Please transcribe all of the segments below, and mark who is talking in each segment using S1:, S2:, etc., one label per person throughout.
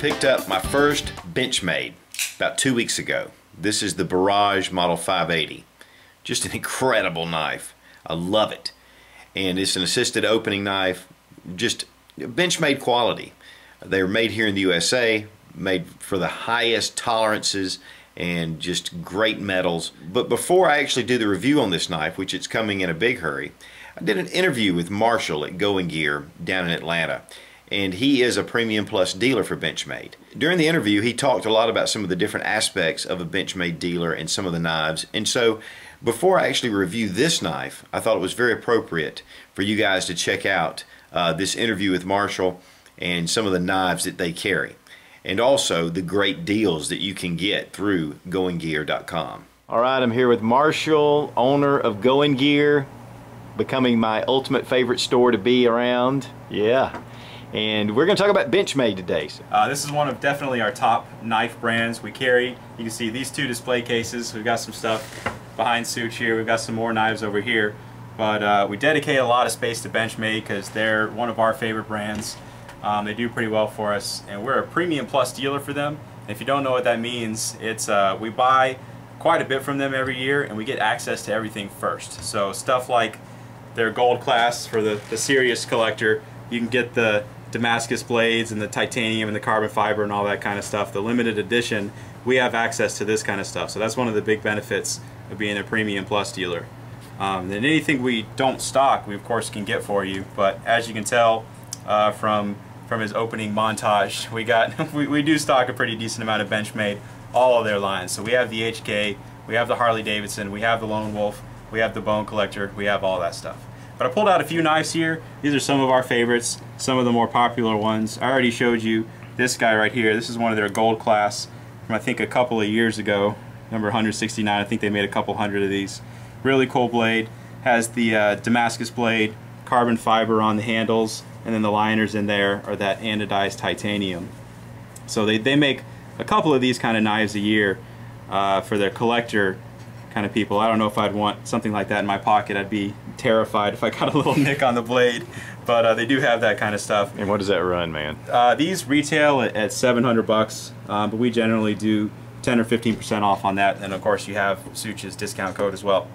S1: picked up my first Benchmade about 2 weeks ago. This is the Barrage Model 580. Just an incredible knife. I love it. And it's an assisted opening knife, just Benchmade quality. They're made here in the USA, made for the highest tolerances and just great metals. But before I actually do the review on this knife, which it's coming in a big hurry, I did an interview with Marshall at Goin Gear down in Atlanta. And he is a Premium Plus dealer for Benchmade. During the interview, he talked a lot about some of the different aspects of a Benchmade dealer and some of the knives. And so, before I actually review this knife, I thought it was very appropriate for you guys to check out this interview with Marshall and some of the knives that they carry. And also the great deals that you can get through goingear.com. All right, I'm here with Marshall, owner of Goin Gear, becoming my ultimate favorite store to be around. Yeah. And we're going to talk about Benchmade today.
S2: This is one of definitely our top knife brands we carry. You can see these two display cases. We've got some stuff behind Such here. We've got some more knives over here. But we dedicate a lot of space to Benchmade because they're one of our favorite brands. They do pretty well for us. And we're a Premium Plus dealer for them. And if you don't know what that means, it's we buy quite a bit from them every year and we get access to everything first. So stuff like their gold class for the serious collector, you can get the Damascus blades and the titanium and the carbon fiber and all that kind of stuff. The limited edition, we have access to this kind of stuff. So that's one of the big benefits of being a Premium Plus dealer. And anything we don't stock, we of course can get for you. But as you can tell from his opening montage, we do stock a pretty decent amount of Benchmade, all of their lines. So we have the HK, we have the Harley Davidson, we have the Lone Wolf, we have the Bone Collector, we have all that stuff. But I pulled out a few knives here. These are some of our favorites, some of the more popular ones. I already showed you this guy right here. This is one of their gold class from I think a couple of years ago, number 169. I think they made a couple hundred of these. Really cool blade. Has the Damascus blade, carbon fiber on the handles, and then the liners in there are that anodized titanium. So they make a couple of these kind of knives a year for their collector kind of people. I don't know if I'd want something like that in my pocket. I'd be terrified if I got a little nick on the blade, but they do have that kind of stuff.
S1: And what does that run, man?
S2: These retail at $700, but we generally do 10 or 15% off on that, and of course you have Such's discount code as well.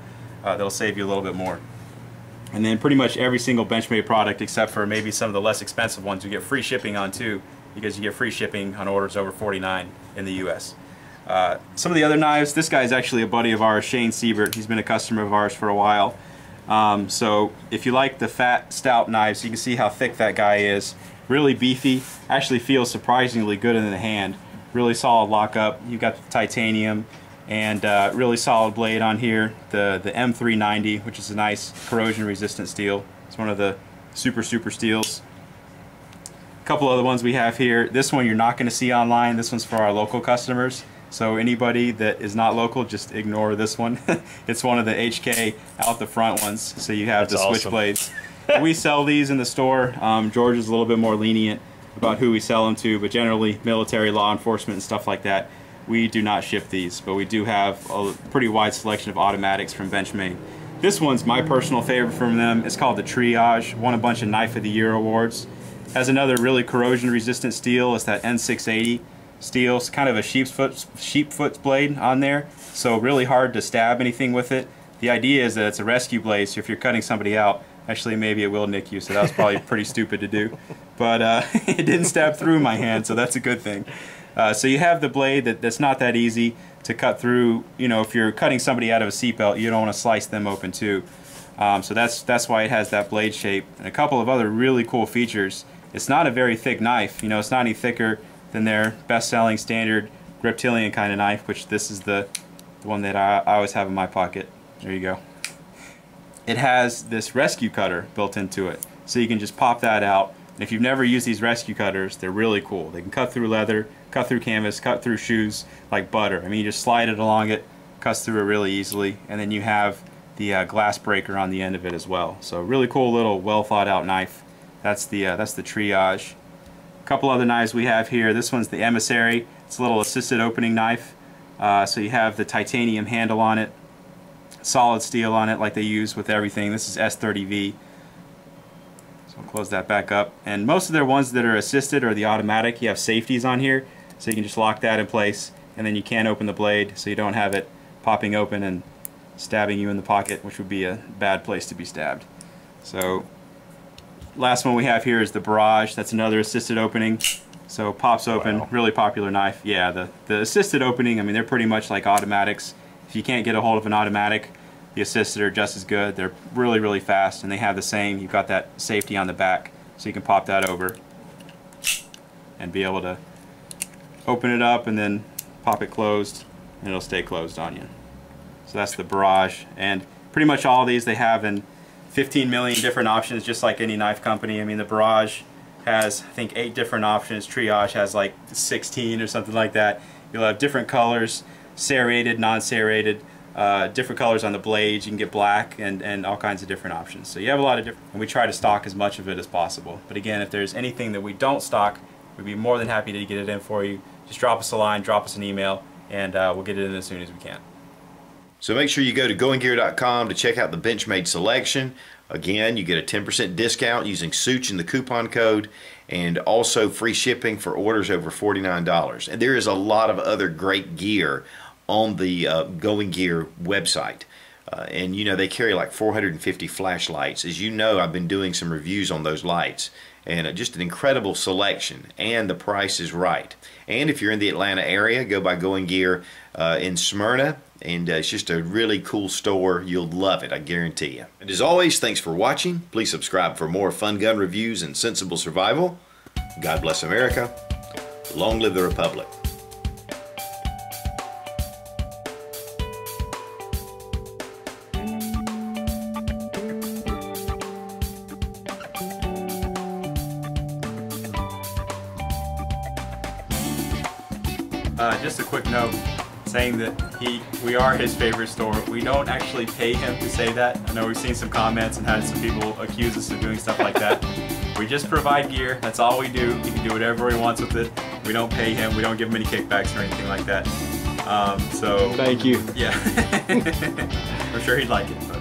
S2: That'll save you a little bit more. And then pretty much every single Benchmade product, except for maybe some of the less expensive ones, you get free shipping on too, because you get free shipping on orders over $49 in the US. Some of the other knives, this guy is actually a buddy of ours, Shane Siebert. He's been a customer of ours for a while. So if you like the fat, stout knives, you can see how thick that guy is. Really beefy, actually feels surprisingly good in the hand. Really solid lockup. You've got the titanium and really solid blade on here. The M390, which is a nice corrosion resistant steel. It's one of the super steels. A couple other ones we have here. This one you're not going to see online. This one's for our local customers. So anybody that is not local, just ignore this one. It's one of the HK out the front ones. So you have the switchblades. We sell these in the store. George is a little bit more lenient about who we sell them to, but generally military, law enforcement, and stuff like that, we do not ship these. But we do have a pretty wide selection of automatics from Benchmade. This one's my personal favorite from them. It's called the Triage. Won a bunch of Knife of the Year awards. Has another really corrosion resistant steel. It's that N680 steel. It's kind of a sheepfoot blade on there, so really hard to stab anything with it. The idea is that it's a rescue blade, so if you're cutting somebody out, actually maybe it will nick you, so that was probably pretty stupid to do. But it didn't stab through my hand, so that's a good thing. So you have the blade that's not that easy to cut through. You know, if you're cutting somebody out of a seatbelt, you don't want to slice them open too. So that's why it has that blade shape. And a couple of other really cool features. It's not a very thick knife. You know, it's not any thicker than their best-selling standard reptilian kind of knife, which this is the one that I always have in my pocket. There you go. It has this rescue cutter built into it, so you can just pop that out. And if you've never used these rescue cutters, they're really cool. They can cut through leather, cut through canvas, cut through shoes like butter. I mean, you just slide it along it, cuts through it really easily, and then you have the glass breaker on the end of it as well. So really cool little well thought out knife. That's the Triage. A couple other knives we have here. This one's the Emissary. It's a little assisted opening knife. So you have the titanium handle on it, solid steel on it like they use with everything. This is S30V. So I'll close that back up. And most of their ones that are assisted or the automatic, you have safeties on here, so you can just lock that in place, and then you can't open the blade, so you don't have it popping open and stabbing you in the pocket, which would be a bad place to be stabbed. So last one we have here is the Barrage. That's another assisted opening. So it pops open. Wow. Really popular knife. Yeah, the assisted opening, I mean, they're pretty much like automatics. If you can't get a hold of an automatic, the assisted are just as good. They're really, really fast, and they have the same. You've got that safety on the back, so you can pop that over and be able to open it up and then pop it closed, and it'll stay closed on you. So that's the Barrage, and pretty much all of these they have in 15 million different options, just like any knife company. I mean, the Barrage has, I think, 8 different options. Triage has like 16 or something like that. You'll have different colors, serrated, non-serrated, different colors on the blades. You can get black and all kinds of different options. So you have a lot of different, and we try to stock as much of it as possible. But again, if there's anything that we don't stock, we'd be more than happy to get it in for you. Just drop us a line, drop us an email, and we'll get it in as soon as we can.
S1: So make sure you go to goingear.com to check out the Benchmade selection. Again, you get a 10% discount using Such in the coupon code, and also free shipping for orders over $49. And there is a lot of other great gear on the Goin Gear website. And you know, they carry like 450 flashlights. As you know, I've been doing some reviews on those lights, and just an incredible selection, and the price is right. And if you're in the Atlanta area, go by Goin Gear in Smyrna, and it's just a really cool store. You'll love it, I guarantee you. And as always, thanks for watching. Please subscribe for more fun gun reviews and sensible survival. God bless America. Long live the Republic.
S2: Just a quick note saying that we are his favorite store. We don't actually pay him to say that. I know we've seen some comments and had some people accuse us of doing stuff like that. We just provide gear. That's all we do. He can do whatever he wants with it. We don't pay him. We don't give him any kickbacks or anything like that. So
S3: thank you.
S2: Yeah. I'm sure he'd like it.